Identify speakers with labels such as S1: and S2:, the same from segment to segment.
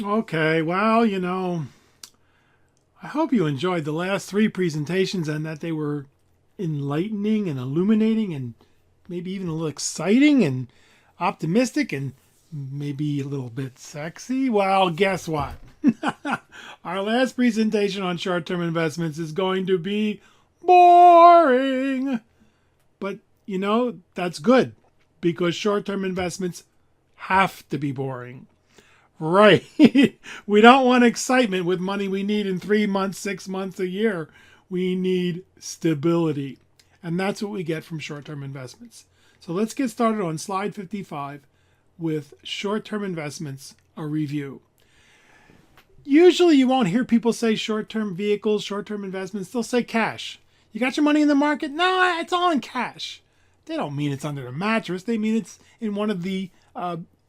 S1: Okay, well, I hope you enjoyed the last three presentations and that they were enlightening and illuminating and maybe even a little exciting and optimistic and maybe a little bit sexy. Well, guess what? Our last presentation on short term investments is going to be boring. But, that's good because short term investments have to be boring. Right. We don't want excitement with money we need in 3 months, 6 months, a year. We need stability. And that's what we get from short term investments. So let's get started on slide 55 with short term investments, a review. Usually you won't hear people say short term vehicles, short term investments. They'll say cash. You got your money in the market? No, it's all in cash. They don't mean it's under the mattress. They mean it's in one of the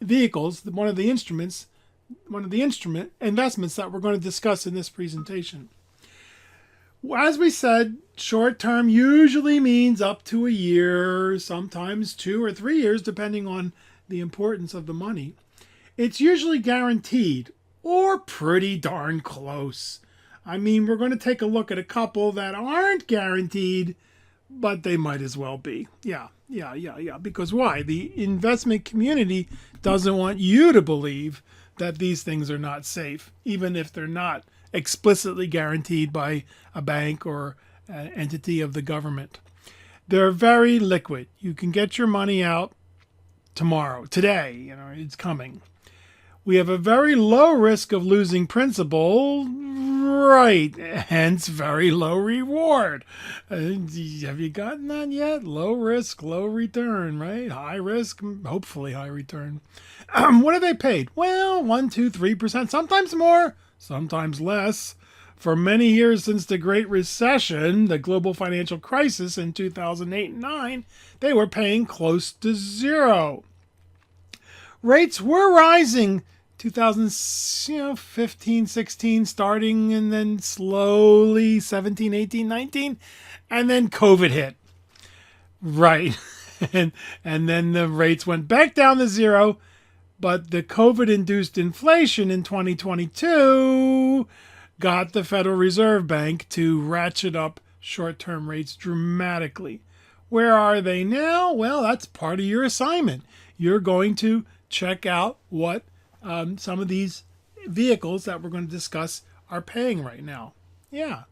S1: vehicles, one of the instruments investments that we're going to discuss in this presentation. As we said, short term usually means up to a year, sometimes 2 or 3 years, depending on the importance of the money. It's usually guaranteed or pretty darn close. I mean, we're going to take a look at a couple that aren't guaranteed, but they might as well be. Yeah. Because why? The investment community doesn't want you to believe that these things are not safe, even if they're not explicitly guaranteed by a bank or an entity of the government. They're very liquid. You can get your money out today, it's coming. We have a very low risk of losing principal, right? Hence, very low reward. Have you gotten that yet? Low risk, low return, right? High risk, hopefully high return. What are they paid? Well, 1%, 2%, 3%, sometimes more, sometimes less. For many years since the Great Recession, the global financial crisis in 2008 and 9, they were paying close to zero. Rates were rising 2015, 16 starting, and then slowly 17, 18, 19, and then COVID hit. Right. and then the rates went back down to zero, but the COVID-induced inflation in 2022 got the Federal Reserve Bank to ratchet up short-term rates dramatically. Where are they now? Well, that's part of your assignment. You're going to check out what some of these vehicles that we're going to discuss are paying right now. Yeah,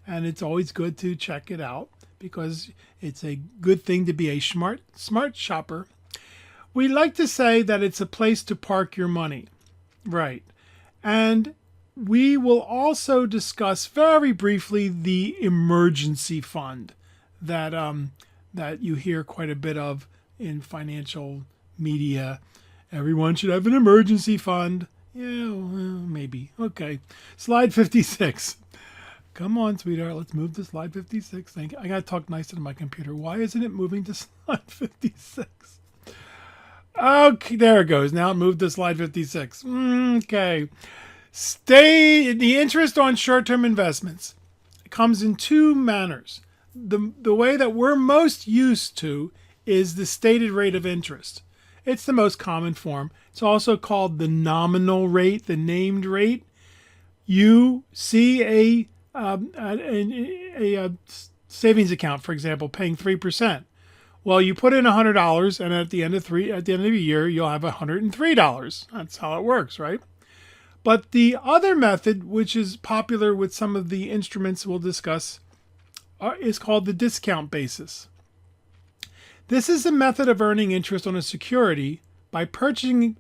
S1: and it's always good to check it out because it's a good thing to be a smart shopper. We like to say that it's a place to park your money, right? And we will also discuss very briefly the emergency fund that you hear quite a bit of in financial media. Everyone should have an emergency fund. Yeah, well, maybe. Okay. Slide 56. Come on, sweetheart. Let's move to slide 56. Thank you. I got to talk nicer to my computer. Why isn't it moving to slide 56? Okay, there it goes. Now it moved to slide 56. Okay. The interest on short-term investments comes in two manners. The way that we're most used to is the stated rate of interest. It's the most common form. It's also called the nominal rate, the named rate. You see a savings account, for example, paying 3%. Well, you put in $100, and at the end of the year, you'll have $103. That's how it works, right? But the other method, which is popular with some of the instruments we'll discuss, is called the discount basis. This is a method of earning interest on a security by purchasing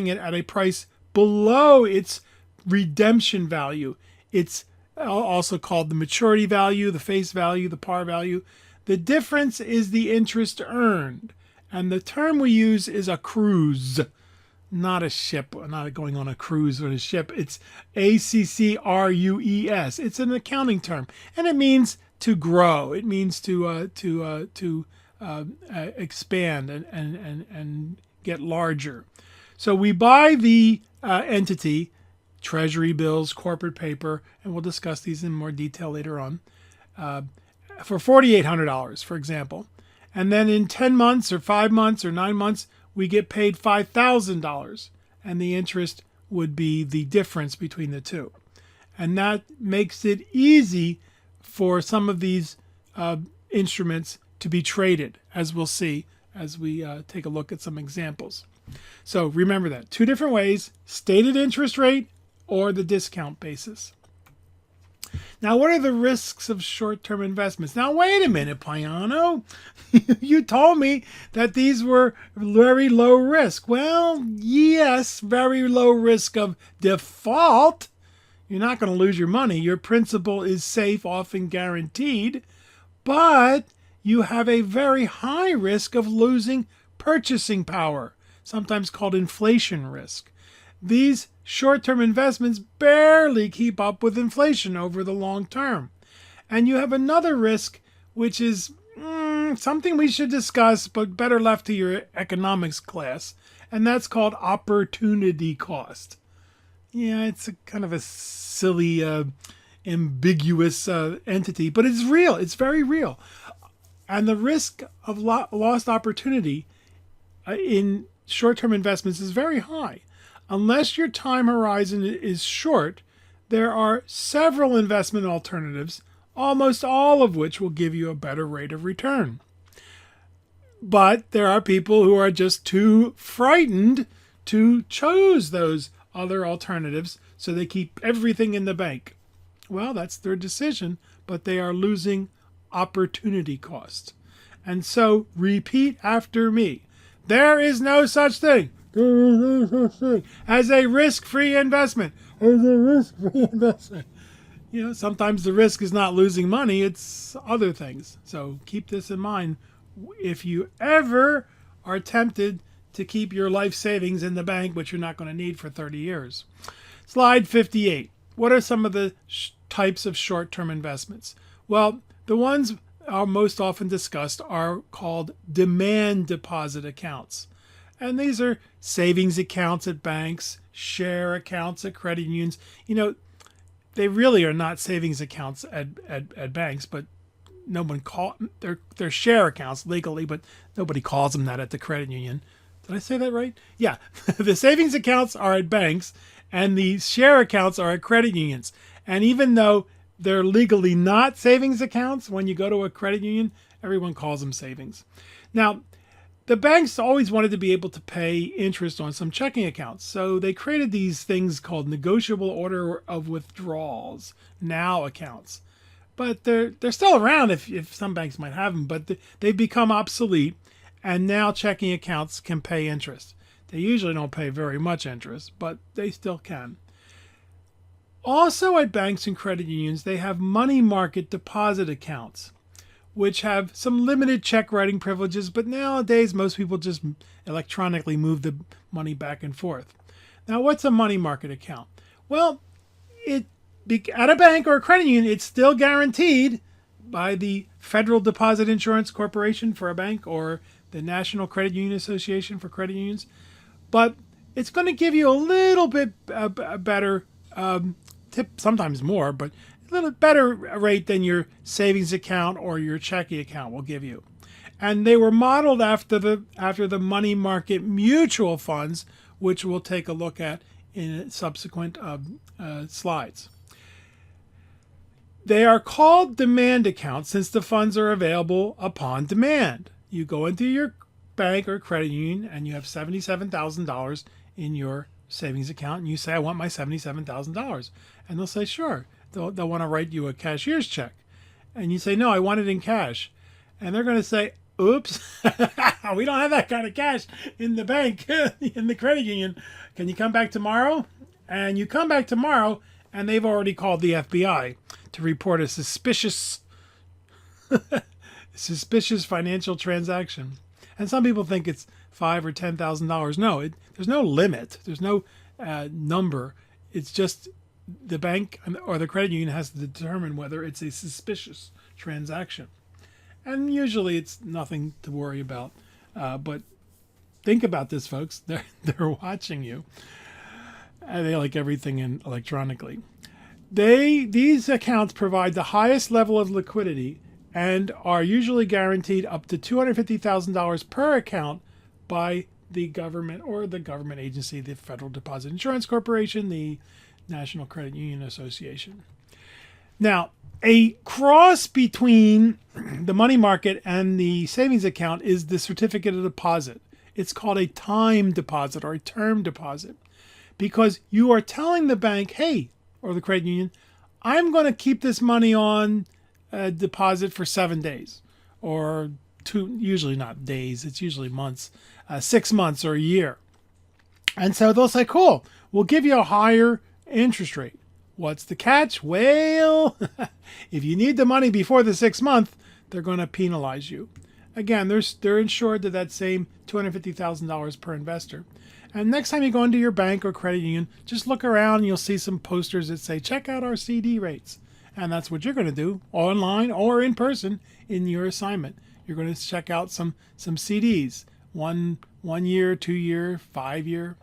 S1: it at a price below its redemption value. It's also called the maturity value, the face value, the par value. The difference is the interest earned. And the term we use is a cruise, not a ship, not going on a cruise on a ship. It's ACCRUES. It's an accounting term, and it means to grow. It means to expand and get larger. So we buy the entity, treasury bills, corporate paper, and we'll discuss these in more detail later on, for $4,800, for example. And then in 10 months or 5 months or 9 months, we get paid $5,000, and the interest would be the difference between the two. And that makes it easy for some of these instruments to be traded, as we'll see as we take a look at some examples. So remember that. Two different ways: stated interest rate or the discount basis. Now, what are the risks of short-term investments? Now, wait a minute, Piano. You told me that these were very low risk. Well, yes, very low risk of default. You're not going to lose your money. Your principal is safe, often guaranteed. But you have a very high risk of losing purchasing power, sometimes called inflation risk. These short-term investments barely keep up with inflation over the long term. And you have another risk, which is something we should discuss, but better left to your economics class, and that's called opportunity cost. Yeah, it's a kind of a silly, ambiguous entity, but it's real. It's very real. And the risk of lost opportunity in short-term investments is very high. Unless your time horizon is short, there are several investment alternatives, almost all of which will give you a better rate of return. But there are people who are just too frightened to choose those other alternatives, so they keep everything in the bank. Well, that's their decision, but they are losing opportunity cost. And so repeat after me. There is no such thing as a risk-free investment. As a risk-free investment. You know, sometimes the risk is not losing money, it's other things. So keep this in mind if you ever are tempted to keep your life savings in the bank, which you're not going to need for 30 years. Slide 58. What are some of the types of short-term investments? Well, the ones are most often discussed are called demand deposit accounts. And these are savings accounts at banks, share accounts at credit unions. You know, they really are not savings accounts at banks, but no one they're share accounts legally, but nobody calls them that at the credit union. Did I say that right? Yeah. The savings accounts are at banks and the share accounts are at credit unions. And even though they're legally not savings accounts, when you go to a credit union, everyone calls them savings. Now, the banks always wanted to be able to pay interest on some checking accounts. So they created these things called negotiable order of withdrawals, NOW accounts. But they're still around if some banks might have them, but they've become obsolete. And now checking accounts can pay interest. They usually don't pay very much interest, but they still can. Also at banks and credit unions, they have money market deposit accounts, which have some limited check writing privileges, but nowadays most people just electronically move the money back and forth. Now, what's a money market account? Well, at a bank or a credit union, it's still guaranteed by the Federal Deposit Insurance Corporation for a bank or the National Credit Union Association for credit unions. But it's going to give you a little bit better tip, sometimes more, but a little better rate than your savings account or your checking account will give you. And they were modeled after the money market mutual funds, which we'll take a look at in subsequent slides. They are called demand accounts since the funds are available upon demand. You go into your bank or credit union and you have $77,000 in your savings account and you say, I want my $77,000. And they'll say, sure. They'll want to write you a cashier's check. And you say, no, I want it in cash. And they're going to say, oops, we don't have that kind of cash in the bank, in the credit union. Can you come back tomorrow? And you come back tomorrow and they've already called the FBI to report a suspicious financial transaction. And some people think it's $5,000 or $10,000. No, there's no limit. There's no number. It's just the bank or the credit union has to determine whether it's a suspicious transaction. And usually it's nothing to worry about. But think about this, folks. They're watching you. They like everything electronically. These accounts provide the highest level of liquidity and are usually guaranteed up to $250,000 per account by the government or the government agency, the Federal Deposit Insurance Corporation, the National Credit Union Association. Now, a cross between the money market and the savings account is the certificate of deposit. It's called a time deposit or a term deposit because you are telling the bank, hey, or the credit union, I'm going to keep this money on deposit for 7 days or usually not days, it's usually months, 6 months or a year. And so they'll say, cool, we'll give you a higher interest rate. What's the catch? Well, if you need the money before the 6 month, they're going to penalize you. Again, they're insured to that same $250,000 per investor. And next time you go into your bank or credit union, just look around and you'll see some posters that say, check out our CD rates. And that's what you're going to do online or in person in your assignment. You're going to check out some CDs, one year, 2 year, 5 year.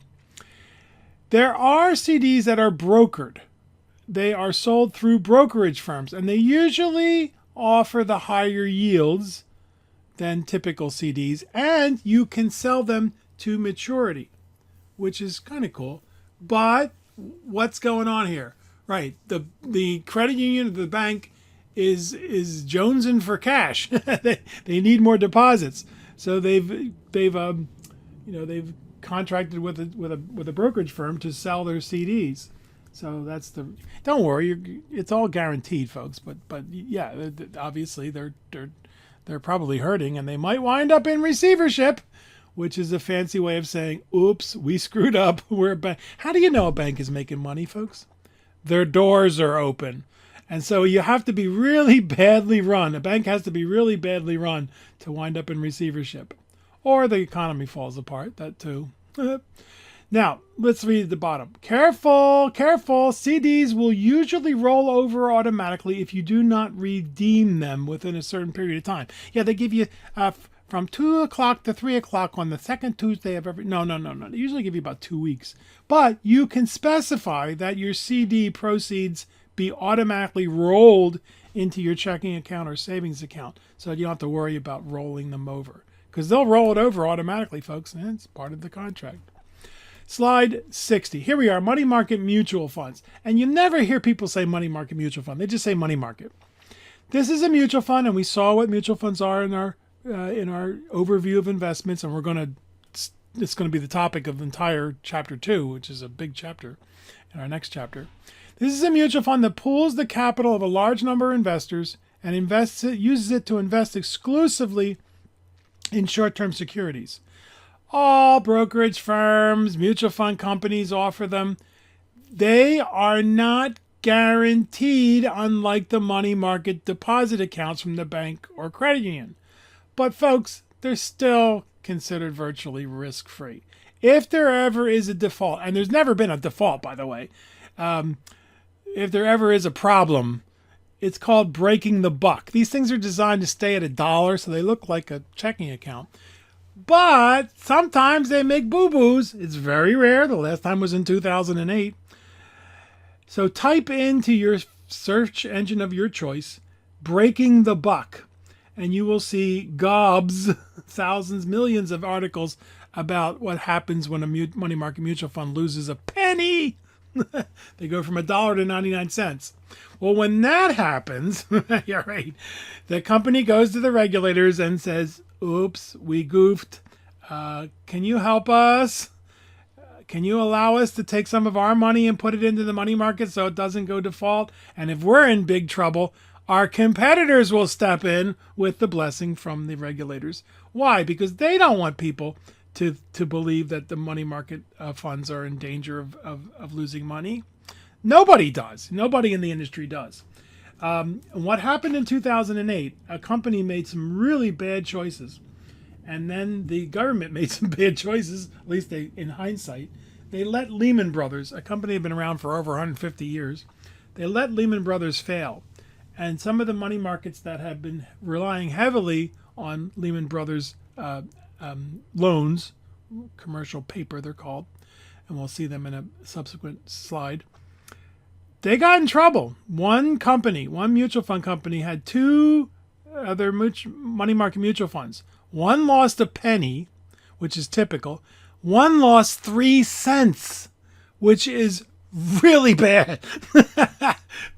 S1: There are CDs that are brokered. They are sold through brokerage firms, and they usually offer the higher yields than typical CDs, and you can sell them to maturity, which is kind of cool. But what's going on here? Right, the credit union or the bank is jonesing for cash. they need more deposits, so they've contracted with a brokerage firm to sell their CDs. So that's don't worry, it's all guaranteed, folks. But yeah, obviously they're probably hurting, and they might wind up in receivership, which is a fancy way of saying, oops, we screwed up. We're a bank. How do you know a bank is making money, folks? Their doors are open. And so you have to be really badly run. A bank has to be really badly run to wind up in receivership. Or the economy falls apart, that too. Now, let's read the bottom. Careful, careful. CDs will usually roll over automatically if you do not redeem them within a certain period of time. Yeah, they give you from 2 o'clock to 3 o'clock on the second Tuesday of every... No. They usually give you about 2 weeks. But you can specify that your CD proceeds be automatically rolled into your checking account or savings account, so you don't have to worry about rolling them over. Because they'll roll it over automatically, folks, and it's part of the contract. Slide 60. Here we are, money market mutual funds. And you never hear people say money market mutual fund. They just say money market. This is a mutual fund, and we saw what mutual funds are in our overview of investments, and it's going to be the topic of the entire chapter 2, which is a big chapter in our next chapter. This is a mutual fund that pools the capital of a large number of investors and uses it to invest exclusively in short-term securities. All brokerage firms, mutual fund companies offer them. They are not guaranteed, unlike the money market deposit accounts from the bank or credit union. But folks, they're still considered virtually risk-free. If there ever is a default, and there's never been a default, by the way, if there ever is a problem, it's called breaking the buck. These things are designed to stay at $1, so they look like a checking account. But sometimes they make boo-boos. It's very rare. The last time was in 2008. So type into your search engine of your choice, breaking the buck, and you will see gobs, thousands, millions of articles about what happens when a money market mutual fund loses a penny. They go from $1 to 99 cents. Well, when that happens, yeah, right, the company goes to the regulators and says, oops, we goofed. Can you help us? Can you allow us to take some of our money and put it into the money market so it doesn't go default? And if we're in big trouble, our competitors will step in with the blessing from the regulators. Why? Because they don't want people to believe that the money market funds are in danger of losing money. Nobody does. Nobody in the industry does. What happened in 2008, a company made some really bad choices. And then the government made some bad choices, at least in hindsight. They let Lehman Brothers, a company that had been around for over 150 years, they let Lehman Brothers fail. And some of the money markets that have been relying heavily on Lehman Brothers loans, commercial paper they're called, and we'll see them in a subsequent slide, they got in trouble. One mutual fund company, had two other money market mutual funds. One lost a penny, which is typical. One lost 3 cents, which is really bad.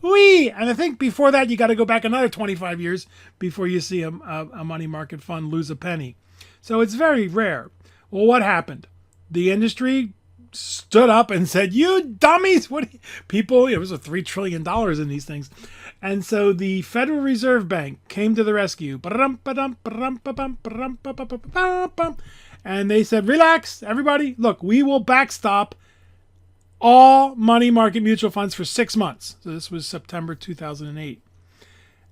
S1: And I think before that, you got to go back another 25 years before you see a money market fund lose a penny. So it's very rare. Well, what happened? The industry stood up and said, "You dummies! People? It was a $3 trillion in these things." And so the Federal Reserve Bank came to the rescue. And they said, "Relax, everybody. Look, we will backstop all money market mutual funds for 6 months." So this was September 2008.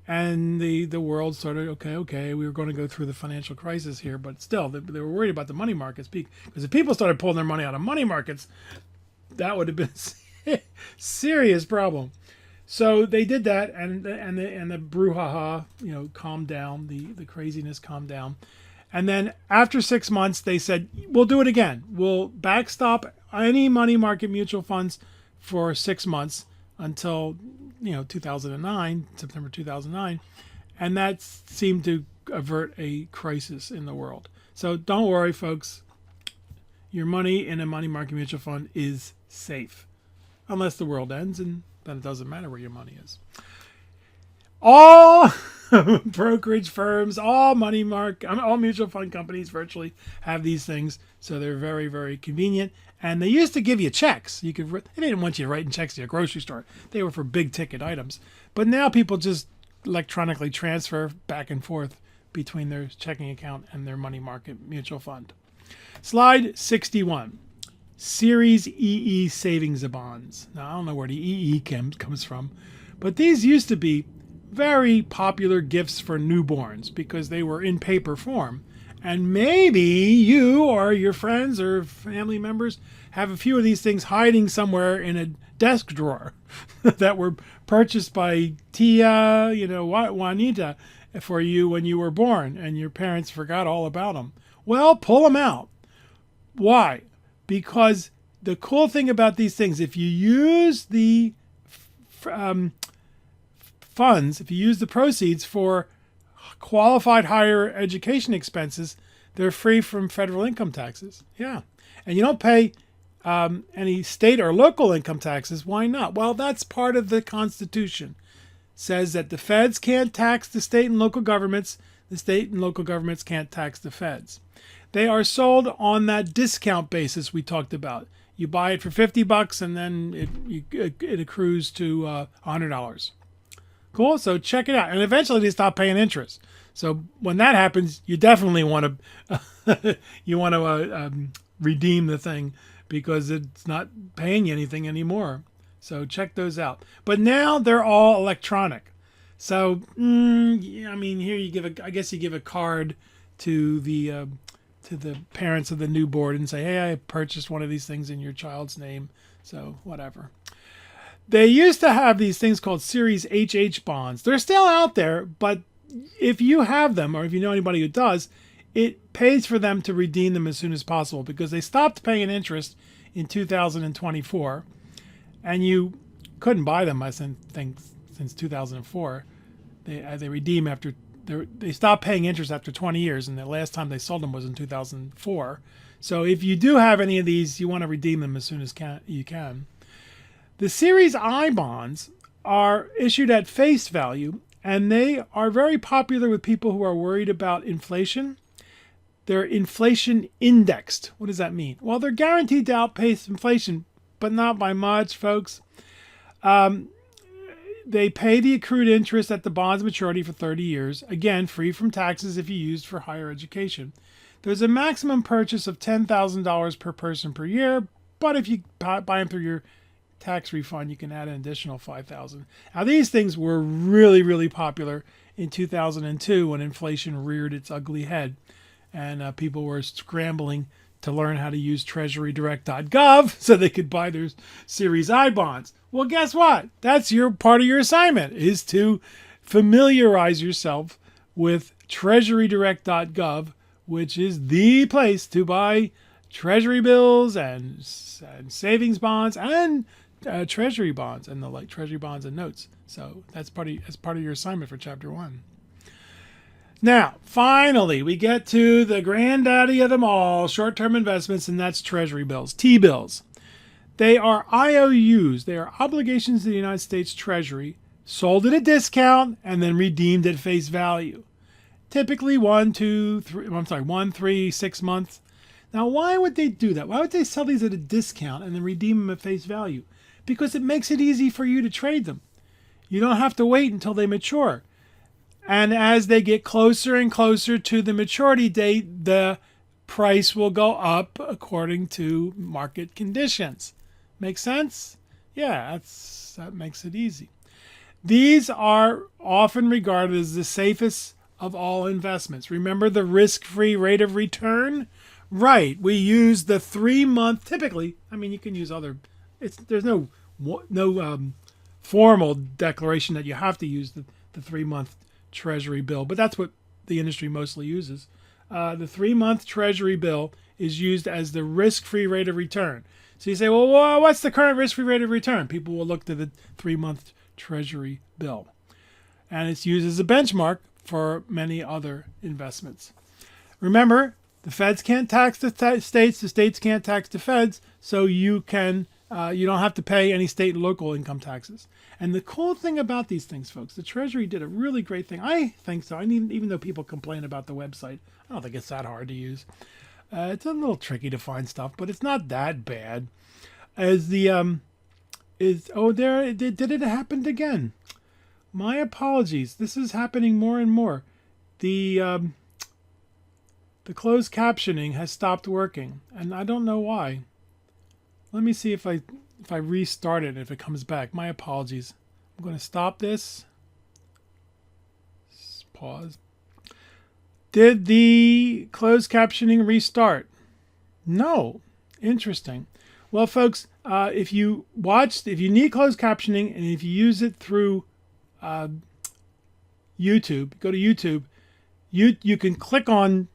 S1: And the world started, okay, we were going to go through the financial crisis here, but still, they were worried about the money markets. Because if people started pulling their money out of money markets, that would have been a serious problem. So they did that, and the brouhaha, calmed down. The craziness calmed down. And then after 6 months, they said, "We'll do it again. We'll backstop any money market mutual funds for 6 months until 2009, September 2009." And that seemed to avert a crisis in the world. So don't worry, folks. Your money in a money market mutual fund is safe. Unless the world ends, and then it doesn't matter where your money is. All brokerage firms, all mutual fund companies virtually have these things. So they're very, very convenient. And they used to give you checks. They didn't want you writing checks to your grocery store. They were for big ticket items. But now people just electronically transfer back and forth between their checking account and their money market mutual fund. Slide 61. Series EE savings bonds. Now, I don't know where the EE comes from, but these used to be very popular gifts for newborns because they were in paper form. And maybe you or your friends or family members have a few of these things hiding somewhere in a desk drawer that were purchased by Tia, Juanita, for you when you were born, and your parents forgot all about them. Well, pull them out. Why? Because the cool thing about these things, if you use the funds, if you use the proceeds for qualified higher education expenses, they're free from federal income taxes. Yeah. And you don't pay any state or local income taxes. Why not? Well, that's part of the Constitution. It says that the feds can't tax the state and local governments. The state and local governments can't tax the feds. They are sold on that discount basis we talked about. You buy it for $50 and then it accrues to $100. Cool. So check it out. And eventually they stop paying interest. So when that happens, you definitely want to redeem the thing because it's not paying you anything anymore. So check those out. But now they're all electronic. So here you give a card to the parents of the newborn and say, "Hey, I purchased one of these things in your child's name." So whatever. They used to have these things called Series HH bonds. They're still out there, but if you have them, or if you know anybody who does, it pays for them to redeem them as soon as possible because they stopped paying interest in 2024, and you couldn't buy them, I think, since 2004. They redeem after they stopped paying interest after 20 years, and the last time they sold them was in 2004. So if you do have any of these, you want to redeem them as soon as you can. The Series I bonds are issued at face value, and they are very popular with people who are worried about inflation. They're inflation indexed. What does that mean? Well, they're guaranteed to outpace inflation, but not by much, folks. They pay the accrued interest at the bond's maturity for 30 years. Again, free from taxes if you used for higher education. There's a maximum purchase of $10,000 per person per year, but if you buy them through your tax refund, you can add an additional $5,000. Now, these things were really, really popular in 2002 when inflation reared its ugly head, and people were scrambling to learn how to use treasurydirect.gov so they could buy their Series I bonds. Well, guess what? That's part of your assignment, is to familiarize yourself with treasurydirect.gov, which is the place to buy treasury bills and savings bonds and treasury bonds and treasury bonds and notes. So that's part of your assignment for chapter 1. Now, finally, we get to the granddaddy of them all, short-term investments, and that's Treasury bills, T-bills. They are IOUs. They are obligations to the United States Treasury, sold at a discount, and then redeemed at face value. Typically 1, 3, 6 months. Now, why would they do that? Why would they sell these at a discount and then redeem them at face value? Because it makes it easy for you to trade them. You don't have to wait until they mature. And as they get closer and closer to the maturity date, the price will go up according to market conditions. Make sense? Yeah, that makes it easy. These are often regarded as the safest of all investments. Remember the risk-free rate of return? Right. We use the 3-month, typically. I mean, you can use other. There's no formal declaration that you have to use the 3-month Treasury bill, but that's what the industry mostly uses. The 3-month Treasury bill is used as the risk-free rate of return. So you say, well, what's the current risk-free rate of return? People will look to the 3-month Treasury bill. And it's used as a benchmark for many other investments. Remember, the feds can't tax the states can't tax the feds, so you don't have to pay any state and local income taxes. And the cool thing about these things, folks, the Treasury did a really great thing. I think so. Even though people complain about the website, I don't think it's that hard to use. It's a little tricky to find stuff, but it's not that bad. Did it happen again? My apologies. This is happening more and more. The closed captioning has stopped working, and I don't know why. Let me see if I restart it, if it comes back. My apologies. I'm going to stop this. Pause. Did the closed captioning restart? No. Interesting. Well, folks, if you need closed captioning and if you use it through YouTube, go to YouTube. You can click on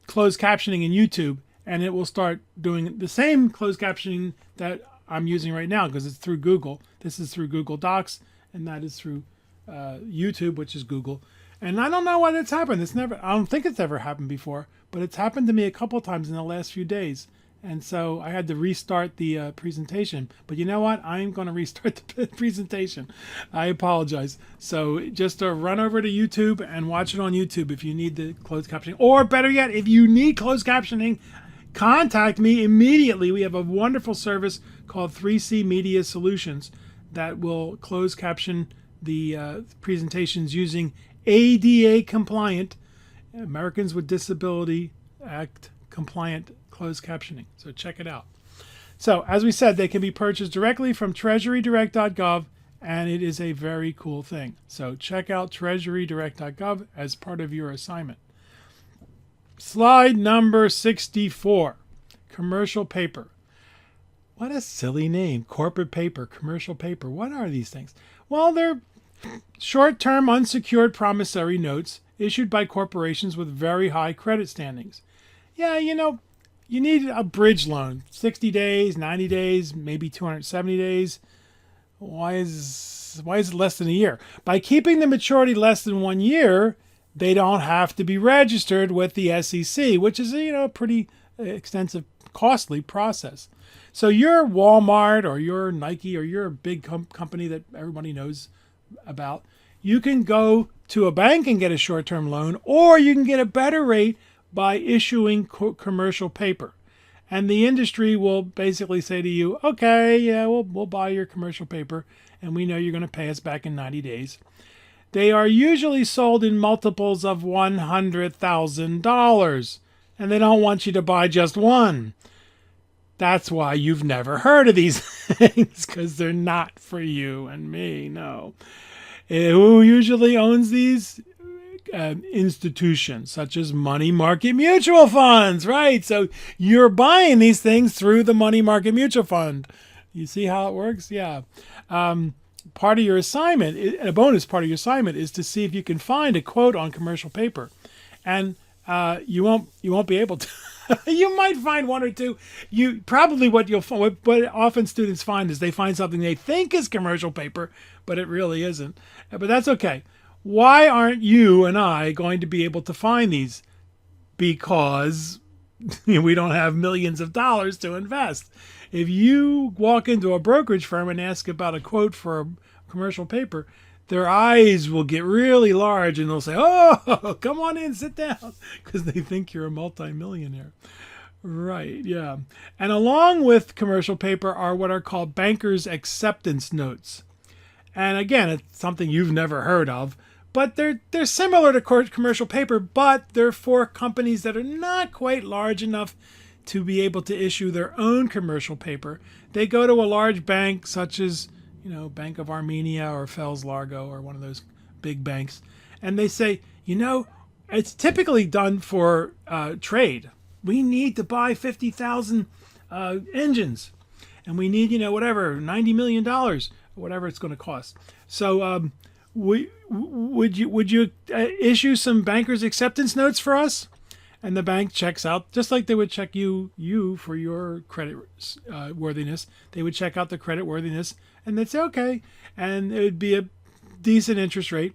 S1: closed captioning in YouTube, and it will start doing the same closed captioning that I'm using right now because it's through Google. This is through Google Docs, and that is through YouTube, which is Google. And I don't know why that's happened. I don't think it's ever happened before, but it's happened to me a couple of times in the last few days. And so I had to restart the presentation. But you know what? I'm going to restart the presentation. I apologize. So just run over to YouTube and watch it on YouTube if you need the closed captioning. Or better yet, if you need closed captioning, contact me immediately. We have a wonderful service called 3C Media Solutions that will close caption the presentations using ADA compliant, Americans with Disability Act compliant closed captioning. So check it out. So as we said, they can be purchased directly from treasurydirect.gov, and it is a very cool thing. So check out treasurydirect.gov as part of your assignment. Slide number 64, commercial paper. What a silly name. Corporate paper, commercial paper. What are these things? Well, they're short-term unsecured promissory notes issued by corporations with very high credit standings. Yeah, you need a bridge loan, 60 days, 90 days, maybe 270 days. Why is it less than a year? By keeping the maturity less than 1 year, they don't have to be registered with the SEC, which is a pretty extensive, costly process. So your Walmart or your Nike or your big company that everybody knows about, you can go to a bank and get a short-term loan, or you can get a better rate by issuing commercial paper. And the industry will basically say to you, okay, yeah, we'll buy your commercial paper, and we know you're going to pay us back in 90 days. They are usually sold in multiples of $100,000, and they don't want you to buy just one. That's why you've never heard of these things, because they're not for you and me, no. Who usually owns these? Institutions such as money market mutual funds, right? So you're buying these things through the money market mutual fund. You see how it works? Yeah. Part of your assignment, a bonus part of your assignment, is to see if you can find a quote on commercial paper, and you won't be able to. You might find one or two. What often students find is they find something they think is commercial paper, but it really isn't. But that's okay. Why aren't you and I going to be able to find these? Because we don't have millions of dollars to invest. If you walk into a brokerage firm and ask about a quote for a commercial paper, their eyes will get really large and they'll say, "Oh, come on in, sit down," because they think you're a multimillionaire. Right, yeah. And along with commercial paper are what are called bankers' acceptance notes. And again, it's something you've never heard of, but they're similar to commercial paper, but they're for companies that are not quite large enough to be able to issue their own commercial paper. They go to a large bank such as, Bank of Armenia or Fels Largo or one of those big banks, and they say, it's typically done for trade. We need to buy 50,000 engines, and we need, whatever, $90 million, whatever it's going to cost. So would you issue some bankers' acceptance notes for us? And the bank checks out, just like they would check you for your credit worthiness. They would check out the credit worthiness, and they'd say, okay. And it would be a decent interest rate.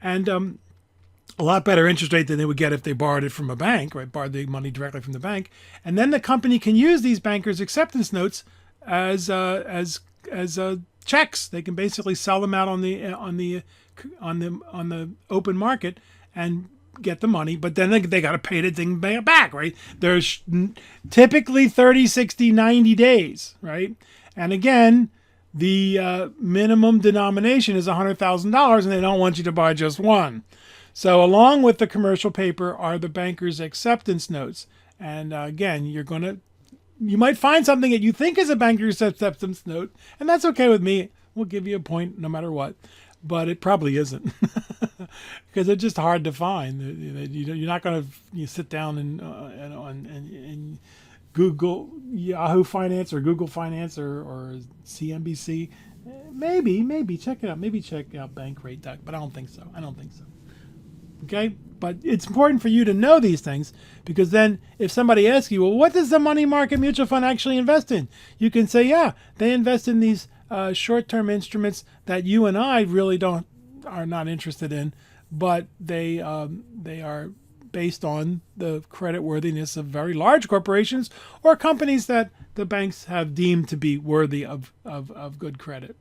S1: And a lot better interest rate than they would get if they borrowed it from a bank, right? Borrowed the money directly from the bank. And then the company can use these bankers' acceptance notes as checks. They can basically sell them out on the open market and get the money, but then they got to pay the thing back, right? There's typically 30, 60, 90 days, right? And again, the minimum denomination is $100,000, and they don't want you to buy just one. So along with the commercial paper are the bankers' acceptance notes. And again, you might find something that you think is a banker's acceptance note, and that's okay with me. We'll give you a point no matter what. But it probably isn't, because it's just hard to find. You're not going to sit down and Google Yahoo Finance or Google Finance or CNBC. Maybe check it out. Maybe check out Bankrate. But I don't think so. Okay, but it's important for you to know these things, because then if somebody asks you, well, what does the money market mutual fund actually invest in? You can say, yeah, they invest in these short-term instruments that you and I really are not interested in, but they are based on the credit worthiness of very large corporations or companies that the banks have deemed to be worthy of good credit.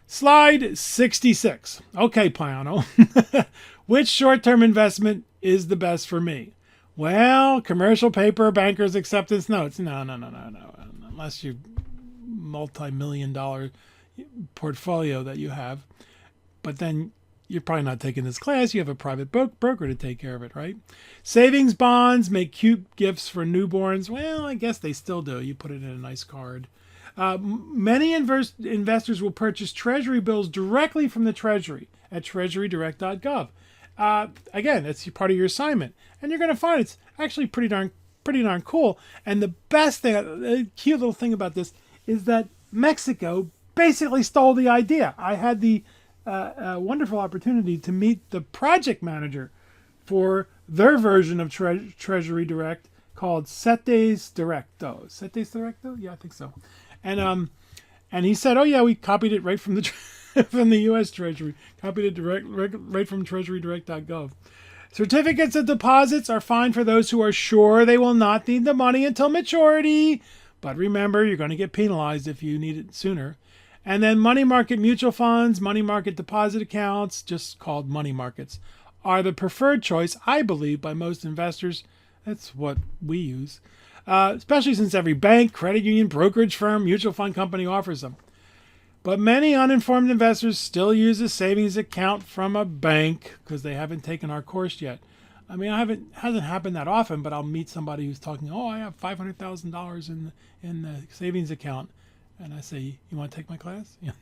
S1: Slide 66. Okay, Piano. Which short-term investment is the best for me? Well, commercial paper, bankers' acceptance notes. No. Unless you multi-million-dollar portfolio that you have. But then you're probably not taking this class. You have a private broker to take care of it, right? Savings bonds make cute gifts for newborns. Well, I guess they still do. You put it in a nice card. Many investors will purchase treasury bills directly from the Treasury at treasurydirect.gov. Again, that's part of your assignment. And you're going to find it's actually pretty darn cool. And the best thing, the cute little thing about this is that Mexico basically stole the idea. I had the wonderful opportunity to meet the project manager for their version of Treasury Direct called CETES Directo. CETES Directo? Yeah, I think so. And he said, oh yeah, we copied it right from the from the U.S. Treasury. Copied it right from treasurydirect.gov. Certificates of deposits are fine for those who are sure they will not need the money until maturity. But remember, you're going to get penalized if you need it sooner. And then money market mutual funds, money market deposit accounts, just called money markets, are the preferred choice, I believe, by most investors. That's what we use. Especially since every bank, credit union, brokerage firm, mutual fund company offers them. But many uninformed investors still use a savings account from a bank because they haven't taken our course yet. I mean, hasn't happened that often, but I'll meet somebody who's talking, oh, I have $500,000 in the savings account. And I say, you want to take my class? Yeah.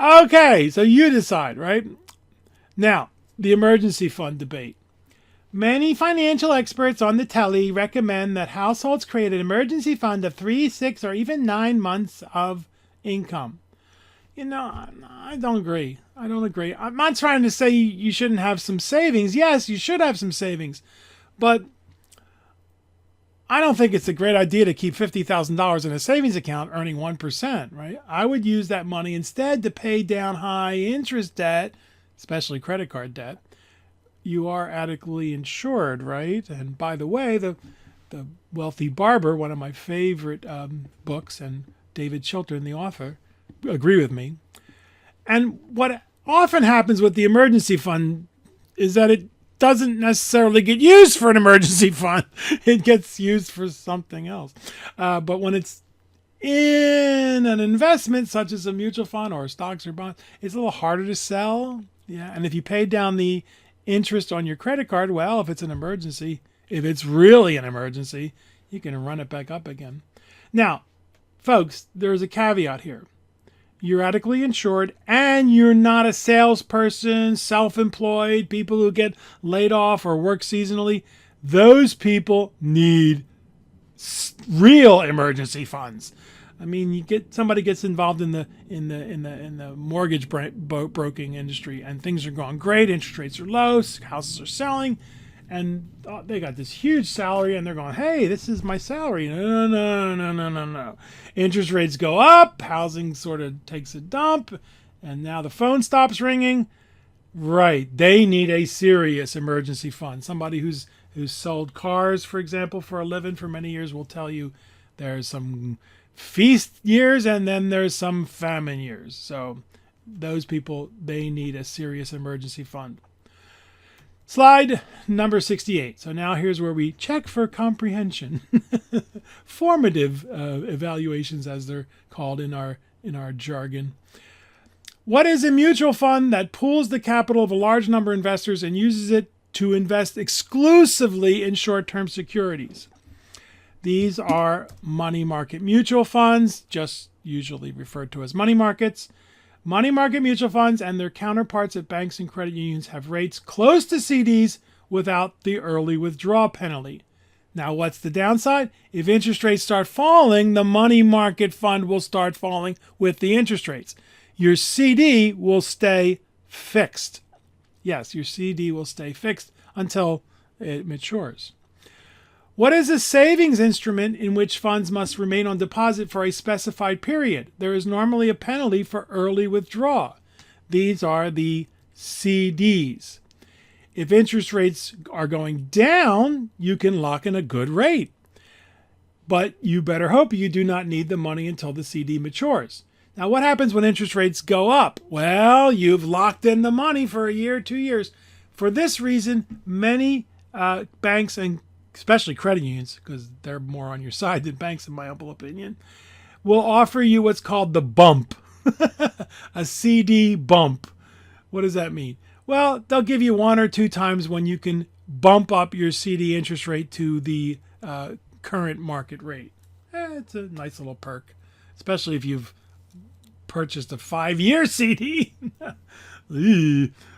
S1: Okay, so you decide, right? Now, the emergency fund debate. Many financial experts on the telly recommend that households create an emergency fund of 3, 6, or even 9 months of income. I don't agree. I'm not trying to say you shouldn't have some savings. Yes, you should have some savings. But I don't think it's a great idea to keep $50,000 in a savings account earning 1%, right? I would use that money instead to pay down high interest debt, especially credit card debt. You are adequately insured, right? And by the way, the Wealthy Barber, one of my favorite books, and David Chiltern, the author, agree with me. And what often happens with the emergency fund is that it doesn't necessarily get used for an emergency fund. It gets used for something else. But when it's in an investment, such as a mutual fund or stocks or bonds, it's a little harder to sell. Yeah, and if you pay down the interest on your credit card, well, if it's an emergency, if it's really an emergency, you can run it back up again. Now, folks, there's a caveat here. You're adequately insured and you're not a salesperson, self-employed, people who get laid off or work seasonally. Those people need real emergency funds. I mean, somebody gets involved in the mortgage broking industry, and things are going great. Interest rates are low, houses are selling, and they got this huge salary, and they're going, "Hey, this is my salary." No. Interest rates go up, housing sort of takes a dump, and now the phone stops ringing. Right, they need a serious emergency fund. Somebody who's sold cars, for example, for a living for many years will tell you there's some feast years and then there's some famine years. So those people, they need a serious emergency fund. Slide number 68. So now here's where we check for comprehension. Formative evaluations, as they're called in our jargon. What is a mutual fund that pools the capital of a large number of investors and uses it to invest exclusively in short-term securities? These are money market mutual funds, just usually referred to as money markets. Money market mutual funds and their counterparts at banks and credit unions have rates close to CDs without the early withdrawal penalty. Now, what's the downside? If interest rates start falling, the money market fund will start falling with the interest rates. Your CD will stay fixed. Yes, your CD will stay fixed until it matures. What is a savings instrument in which funds must remain on deposit for a specified period? There is normally a penalty for early withdrawal. These are the CDs. If interest rates are going down, you can lock in a good rate. But you better hope you do not need the money until the CD matures. Now, what happens when interest rates go up? Well, you've locked in the money for a year, 2 years. For this reason, many banks and especially credit unions, because they're more on your side than banks in my humble opinion, will offer you what's called the bump, a CD bump. What does that mean? Well, they'll give you 1 or 2 times when you can bump up your CD interest rate to the current market rate. It's a nice little perk, especially if you've purchased a 5-year CD.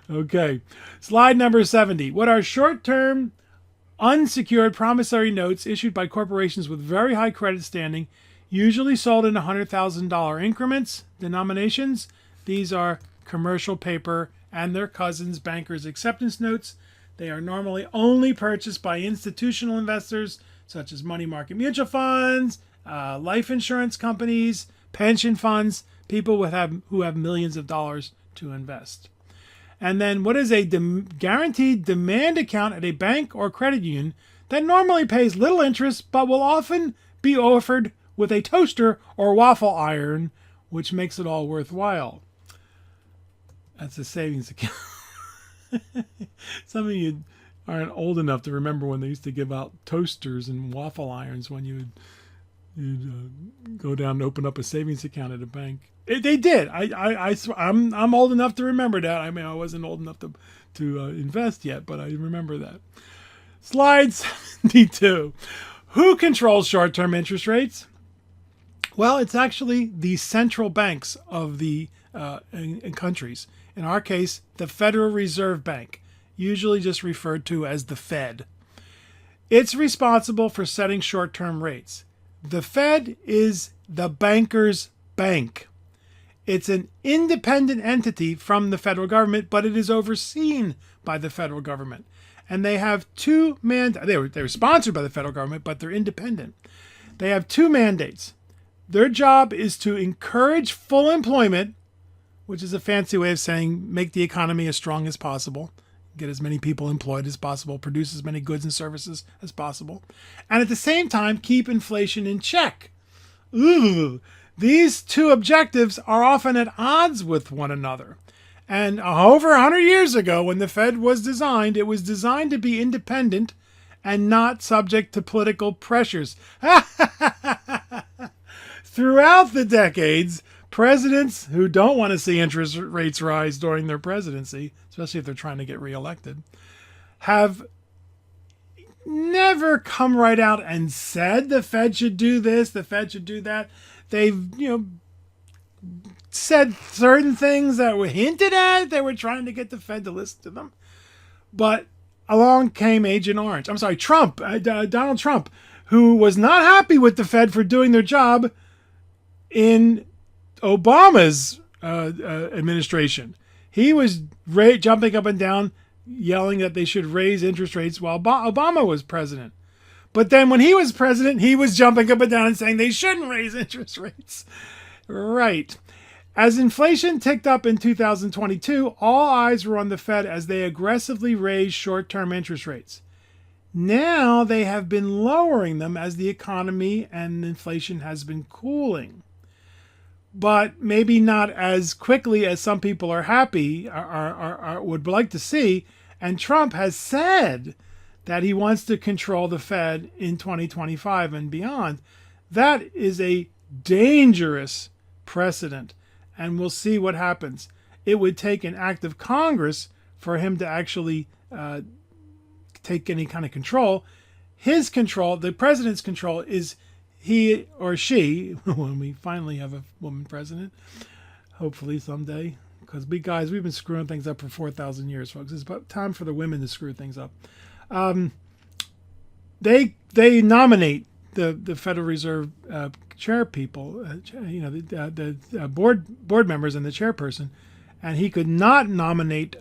S1: Okay. Slide number 70. What are short-term unsecured promissory notes issued by corporations with very high credit standing, usually sold in $100,000 increments, denominations? These are commercial paper and their cousins, bankers' acceptance notes. They are normally only purchased by institutional investors, such as money market mutual funds, life insurance companies, pension funds, people who have millions of dollars to invest. And then what is a guaranteed demand account at a bank or credit union that normally pays little interest but will often be offered with a toaster or waffle iron, which makes it all worthwhile? That's a savings account. Some of you aren't old enough to remember when they used to give out toasters and waffle irons when you'd go down and open up a savings account at a bank. They did. I'm old enough to remember that. I mean, I wasn't old enough to invest yet, but I remember that. Slide 72. Who controls short-term interest rates? Well, it's actually the central banks of the in countries. In our case, the Federal Reserve Bank, usually just referred to as the Fed. It's responsible for setting short-term rates. The Fed is the banker's bank. It's an independent entity from the federal government, but it is overseen by the federal government. and they have they were sponsored by the federal government, but they're independent. They have two mandates. Their job is to encourage full employment, which is a fancy way of saying make the economy as strong as possible, get as many people employed as possible, produce as many goods and services as possible, and at the same time keep inflation in check. Ooh, these two objectives are often at odds with one another. And over 100 years ago, when the Fed was designed, it was designed to be independent and not subject to political pressures. Throughout the decades, presidents who don't want to see interest rates rise during their presidency, especially if they're trying to get reelected, have never come right out and said the Fed should do this, the Fed should do that. They've, said certain things that were hinted at. They were trying to get the Fed to listen to them. But along came Trump, Donald Trump, who was not happy with the Fed for doing their job in Obama's administration. He was jumping up and down, yelling that they should raise interest rates while Obama was president. But then when he was president, he was jumping up and down and saying they shouldn't raise interest rates. Right. As inflation ticked up in 2022, all eyes were on the Fed as they aggressively raised short-term interest rates. Now they have been lowering them as the economy and inflation has been cooling. But maybe not as quickly as some people are happy or would like to see. And Trump has said that he wants to control the Fed in 2025 and beyond. That is a dangerous precedent. And we'll see what happens. It would take an act of Congress for him to actually take any kind of control. His control, the president's control, is he or she, when we finally have a woman president, hopefully someday, because we've been screwing things up for 4,000 years, folks. It's about time for the women to screw things up. They nominate the Federal Reserve chair people, the board members and the chairperson, and he could not renominate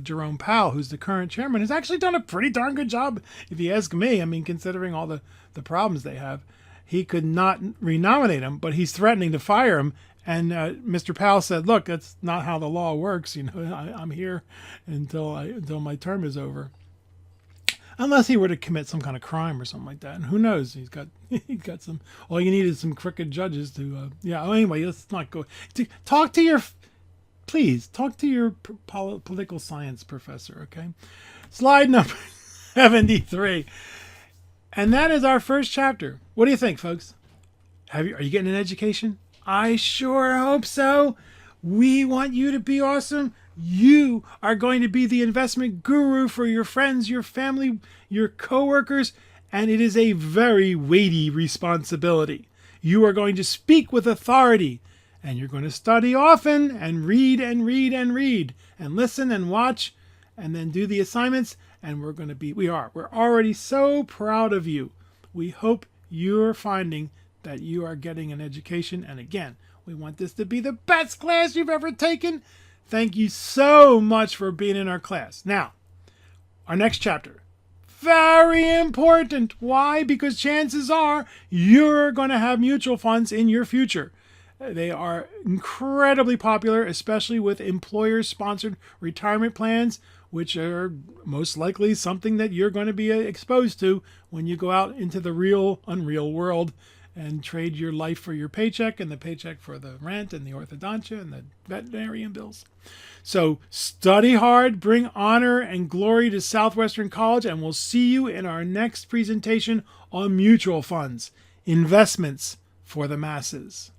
S1: Jerome Powell, who's the current chairman, who's actually done a pretty darn good job, if you ask me. I mean, considering all the problems they have, he could not renominate him, but he's threatening to fire him. And Mr. Powell said, "Look, that's not how the law works. I'm here until my term is over." Unless he were to commit some kind of crime or something like that. And who knows? He's got some, all you need is some crooked judges to, anyway, let's not go. Talk to your political science professor, okay? Slide number 73. And that is our first chapter. What do you think, folks? Are you getting an education? I sure hope so. We want you to be awesome. You are going to be the investment guru for your friends, your family, your coworkers, and it is a very weighty responsibility. You are going to speak with authority, and you're going to study often and read and read and read and listen and watch and then do the assignments, and we're already so proud of you. We hope you're finding that you are getting an education, and again, we want this to be the best class you've ever taken. Thank you so much for being in our class. Now, our next chapter. Very important. Why? Because chances are you're going to have mutual funds in your future. They are incredibly popular, especially with employer-sponsored retirement plans, which are most likely something that you're going to be exposed to when you go out into the unreal world and trade your life for your paycheck and the paycheck for the rent and the orthodontia and the veterinarian bills. So study hard, bring honor and glory to Southwestern College, and we'll see you in our next presentation on mutual funds, investments for the masses.